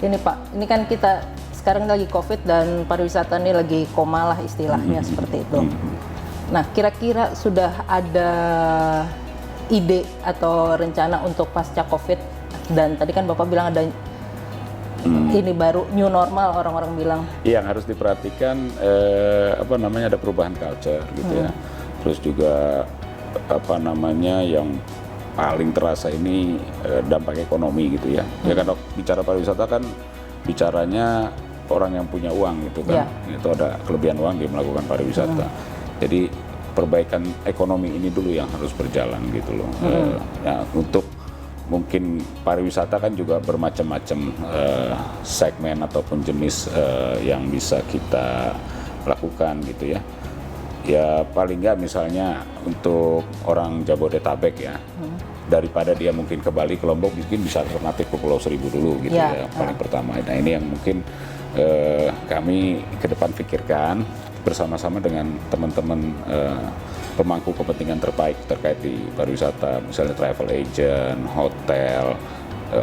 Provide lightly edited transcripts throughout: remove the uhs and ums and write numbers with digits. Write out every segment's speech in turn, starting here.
ini Pak, ini kan kita sekarang lagi COVID dan pariwisata ini lagi koma lah istilahnya seperti itu. Nah, kira-kira sudah ada ide atau rencana untuk pasca COVID? Dan tadi kan Bapak bilang ada ini baru new normal orang-orang bilang. Yang harus diperhatikan ada perubahan culture gitu ya. Terus juga yang paling terasa ini dampak ekonomi gitu ya. Ya kan bicara pariwisata kan bicaranya orang yang punya uang gitu kan. Itu ada kelebihan uang dia melakukan pariwisata. Jadi perbaikan ekonomi ini dulu yang harus berjalan gitu loh. Ya, untuk mungkin pariwisata kan juga bermacam-macam segmen ataupun jenis yang bisa kita lakukan gitu ya. Ya paling nggak misalnya untuk orang Jabodetabek ya, daripada dia mungkin ke Bali, ke Lombok, mungkin bisa alternatif ke Pulau Seribu dulu gitu ya, paling pertama. Nah ini yang mungkin kami ke depan pikirkan bersama-sama dengan teman-teman pemangku kepentingan terkait di pariwisata, misalnya travel agent, hotel,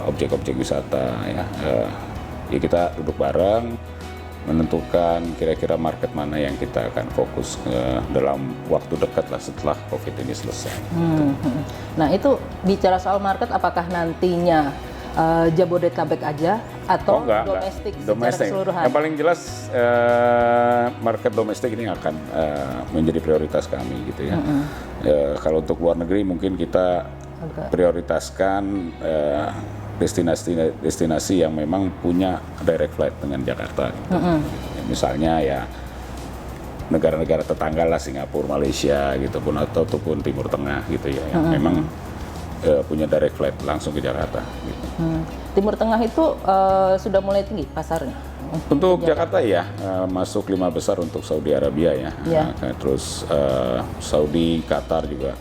objek-objek wisata ya. Ya kita duduk bareng menentukan kira-kira market mana yang kita akan fokus dalam waktu dekat lah setelah COVID ini selesai. Nah itu bicara soal market, apakah nantinya Jabodetabek aja atau domestik secara keseluruhan? Yang paling jelas market domestik ini akan menjadi prioritas kami gitu ya. Kalau untuk luar negeri mungkin kita prioritaskan destinasi yang memang punya direct flight dengan Jakarta. Gitu. Ya, misalnya ya negara-negara tetangga lah, Singapura, Malaysia gitu pun ataupun Timur Tengah gitu ya, yang memang punya direct flight langsung ke Jakarta. Gitu. Timur Tengah itu sudah mulai tinggi pasarnya? Untuk Jakarta ya, masuk 5 besar untuk Saudi Arabia ya. Terus Saudi, Qatar juga,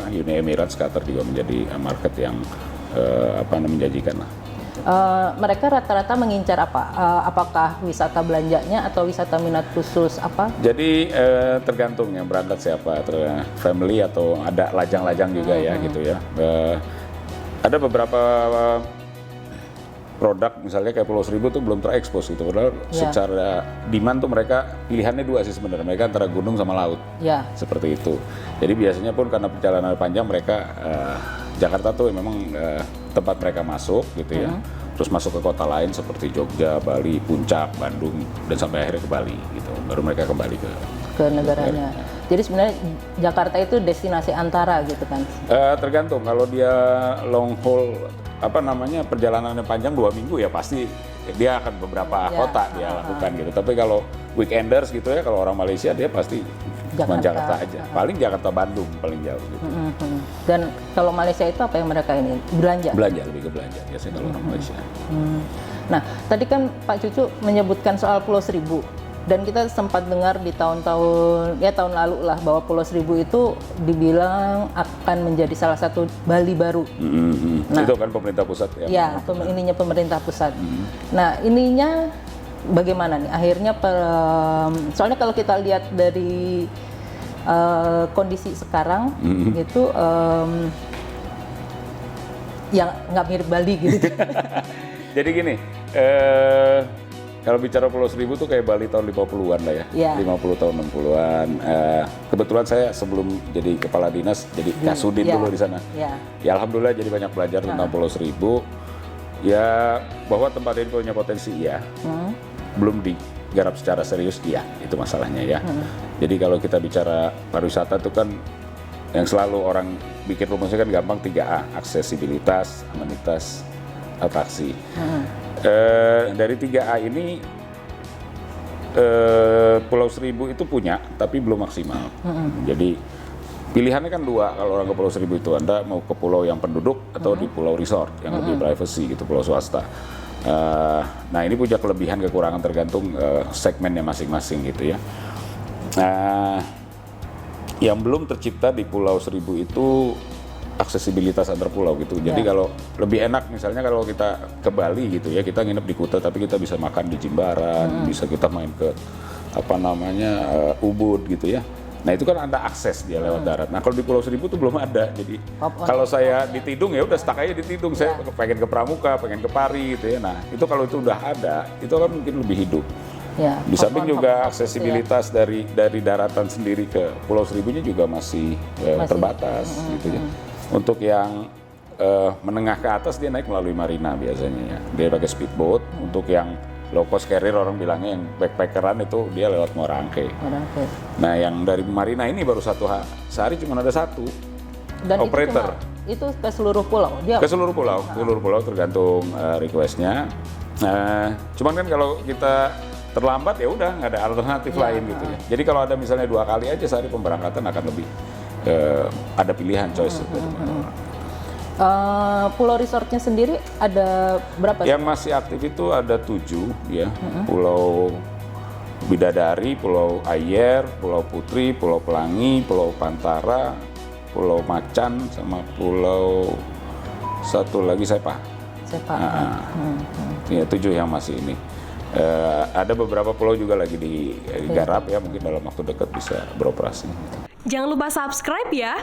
Uni Emirates, Qatar juga menjadi market yang menjanjikan lah. Mereka rata-rata mengincar apa? Apakah wisata belanjanya atau wisata minat khusus apa? Jadi tergantung yang berangkat siapa, family atau ada lajang-lajang juga ya gitu ya. Ada beberapa produk misalnya kayak Pulau Seribu tuh belum terekspos gitu. Padahal secara demand tuh mereka pilihannya dua sih sebenarnya. Mereka antara gunung sama laut. Seperti itu. Jadi biasanya pun karena perjalanan panjang mereka Jakarta tuh memang tempat mereka masuk gitu ya. Terus masuk ke kota lain seperti Jogja, Bali, Puncak, Bandung, dan sampai akhirnya ke Bali gitu. Baru mereka kembali ke negaranya. Jadi sebenarnya Jakarta itu destinasi antara gitu kan? Tergantung, kalau dia long haul perjalanannya panjang 2 minggu ya pasti dia akan beberapa kota dia lakukan gitu. Tapi kalau weekenders gitu ya, kalau orang Malaysia dia pasti Jakarta aja. Paling Jakarta Bandung paling jauh gitu. Dan kalau Malaysia itu apa yang mereka ini? Belanja? Belanja, lebih ke belanja biasanya kalau orang Malaysia. Nah, tadi kan Pak Cucu menyebutkan soal Pulau Seribu. Dan kita sempat dengar di tahun lalu lah bahwa Pulau Seribu itu dibilang akan menjadi salah satu Bali baru. Nah, itu kan pemerintah pusat ya? Ya, ininya pemerintah pusat. Nah, ininya bagaimana nih? Akhirnya, soalnya kalau kita lihat dari kondisi sekarang gitu, yang nggak mirip Bali gitu. Jadi gini, kalau bicara Pulau Seribu tuh kayak Bali tahun 50-an lah ya, 50 tahun 60-an. Kebetulan saya sebelum jadi kepala dinas, jadi Kasudin dulu di sana. Ya alhamdulillah jadi banyak belajar tentang Pulau Seribu. Ya bahwa tempat ini punya potensi belum digarap secara serius itu masalahnya ya. Jadi kalau kita bicara pariwisata itu kan yang selalu orang bikin promosi kan gampang 3A, aksesibilitas, amenitas, atraksi. Dari 3A ini Pulau Seribu itu punya, tapi belum maksimal. Jadi pilihannya kan 2 kalau orang ke Pulau Seribu itu, Anda mau ke pulau yang penduduk atau di pulau resort yang lebih privacy gitu, pulau swasta. Nah ini punya kelebihan kekurangan tergantung segmennya masing-masing gitu ya. Yang belum tercipta di Pulau Seribu itu aksesibilitas antar pulau gitu. Jadi kalau lebih enak misalnya kalau kita ke Bali gitu ya, kita nginep di Kuta tapi kita bisa makan di Jimbaran, bisa kita main ke Ubud gitu ya. Nah itu kan ada akses dia lewat darat. Nah kalau di Pulau Seribu tuh belum ada. Jadi Hop on, kalau hop saya off, di Tidung ya udah stuck aja di Tidung. Saya pengen ke Pramuka, pengen ke Pari gitu ya. Nah itu kalau itu udah ada, itu kan mungkin lebih hidup. Ya, Di samping hop on, juga hop off aksesibilitas dari daratan sendiri ke Pulau Seribunya juga masih terbatas gitu ya. Untuk yang menengah ke atas dia naik melalui marina biasanya ya. Dia pakai speedboat. Untuk yang low cost carrier orang bilangnya yang backpackeran itu dia lewat Muara Angke. Nah yang dari marina ini baru sehari cuma ada satu Dan operator. Itu ke seluruh pulau? Ke seluruh pulau tergantung requestnya. Cuman kan kalau kita terlambat ya udah nggak ada alternatif lain gitu ya. Jadi kalau ada misalnya 2 kali aja sehari pemberangkatan akan lebih ada pilihan choice dari orang. Pulau resortnya sendiri ada berapa? Yang masih aktif itu ada 7 ya. Pulau Bidadari, Pulau Ayer, Pulau Putri, Pulau Pelangi, Pulau Pantara, Pulau Macan, sama pulau satu lagi Sepah. Ya 7 yang masih ini. Ada beberapa pulau juga lagi digarap ya, mungkin dalam waktu dekat bisa beroperasi. Jangan lupa subscribe ya.